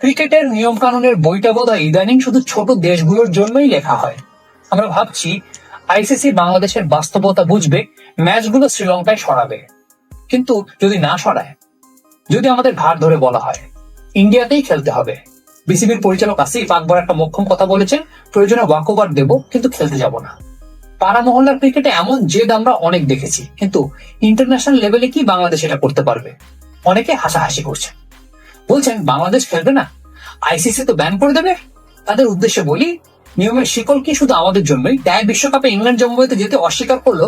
ক্রিকেটের নিয়ম কানুনের বইটা বোধহয় ইদানিং শুধু ছোট দেশগুলোর জন্যই লেখা হয়। আমরা ভাবছি আইসিসি বাংলাদেশের বাস্তবতা বুঝবে, ম্যাচগুলো শ্রীলঙ্কায় সরাবে। কিন্তু যদি না সরায়, যদি আমাদের ঘাড় ধরে বলা হয় ইন্ডিয়াতেই খেলতে হবে, বিসিবির পরিচালক আসিফ আকবর একটা মোক্ষম কথা বলেছেন, প্রয়োজনে ওয়াকওভার দেব কিন্তু খেলতে যাব না। পাড়া মহল্লার ক্রিকেটে এমন জেদ আমরা অনেক দেখেছি, কিন্তু ইন্টারন্যাশনাল লেভেলে কি বাংলাদেশ এটা করতে পারবে? অনেকে হাসাহাসি করছে, বলছেন বাংলাদেশ খেলবে না, আইসিসি তো ব্যান করে দেবে। তাদের উদ্দেশ্যে বলি, নিয়মের শিকল কি শুধু আমাদের জন্যই? ট্যাগ বিশ্বকাপে ইংল্যান্ড জম্বুতে যেতে অস্বীকার করলো,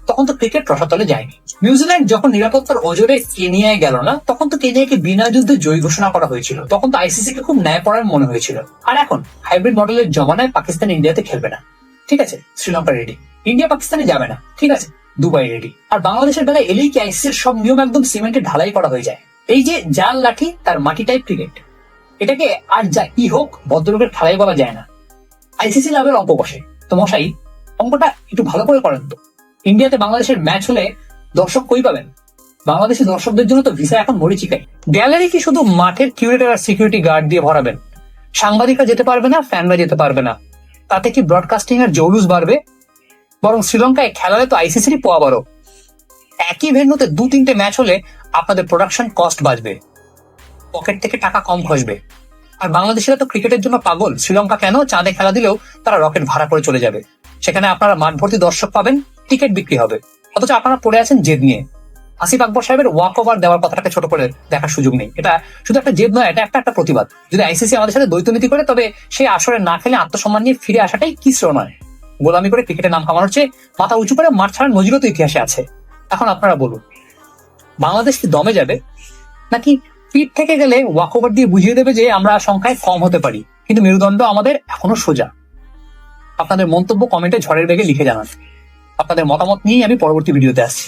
তখন তো ক্রিকেট রসাতলে যায়নি। নিউজিল্যান্ড যখন নিরাপত্তার ওজোরে কেনিয়ায় গেল না, তখন তো কেনিয়াকে বিনা যুদ্ধে জয়ী ঘোষণা করা হয়েছিল। তখন তো আইসিসি কে খুব ন্যায়পরায়ণ মনে হয়েছিল। আর এখন হাইব্রিড মডেলের জমানায় পাকিস্তান ইন্ডিয়াতে খেলবে না, ঠিক আছে, শ্রীলঙ্কা রেডি। ইন্ডিয়া পাকিস্তানে যাবে না, ঠিক আছে, দুবাই রেডি। আর বাংলাদেশের বেলায় এলেই কি আইসিসির সব নিয়ম একদম সিমেন্টে ঢালাই করা হয়ে যায়? এই যে জাল লাঠি তার মাটি টাইপ ক্রিকেট, এটাকে আর যা কি হোক ভদ্রলোকের খেলাই বলা যায় না। আইসিসি লাভের অঙ্ক বসে তো মশাই, অঙ্কটা একটু ভালো করে করেন তো। ইন্ডিয়াতে বাংলাদেশের ম্যাচ হলে দর্শক কই পাবেন? বাংলাদেশের দর্শকদের জন্য তো ভিসা এখন মরিচিকায়। গ্যালারি কি শুধু মাঠের কিউরেটর আর সিকিউরিটি গার্ড দিয়ে ভরাবেন? সাংবাদিকরা যেতে পারবে না, ফ্যানরা যেতে পারবে না। তাতে কি ব্রডকাস্টিং এর জৌলুস বাড়বে? বরং শ্রীলঙ্কায় খেলালে তো আইসিসিরই পোয়া বারো। একই ভেন্যুতে 2-3টে ম্যাচ হলে আপনাদের প্রোডাকশন কস্ট বাঁচবে, পকেট থেকে টাকা কম খসবে। আর বাংলাদেশিরা তো ক্রিকেটের জন্য পাগল। শ্রীলঙ্কা কেন, চাঁদে খেলা দিলেও তারা রকেট ভাড়া করে চলে যাবে। সেখানে আপনারা মাঠ ভর্তি দর্শক পাবেন, টিকিট বিক্রি হবে, অথচ আপনারা পড়ে আছেন জেদ নিয়ে। আসিফ আকবর সাহেবের ওয়াক ওভার দেওয়ার কথাটাকে ছোট করে দেখার সুযোগ নেই। এটা শুধু একটা জেদ নয়, এটা একটা প্রতিবাদ। যদি আইসিসি আমাদের সাথে দ্বৈত নীতি করে, তবে সেই আসরে না খেলে আত্মসম্মান নিয়ে ফিরে আসাটাই কি শ্রেয় নয়। গোলামি করে ক্রিকেটের নাম কামানোর চেয়ে মাথা উঁচু করে মাঠ ছাড়ার নজিরও তো ইতিহাসে আছে। এখন আপনারা বলুন, বাংলাদেশ কি দমে যাবে, নাকি পিঠ থেকে গেলে ওয়াক ওভার দিয়ে বুঝিয়ে দেবে যে আমরা সংখ্যায় কম হতে পারি, কিন্তু মেরুদণ্ড আমাদের এখনো সোজা? আপনাদের মন্তব্য কমেন্টে ঝড়ের বেগে লিখে জানান। আপনাদের মতামত নিয়েই আমি পরবর্তী ভিডিওতে আসছি।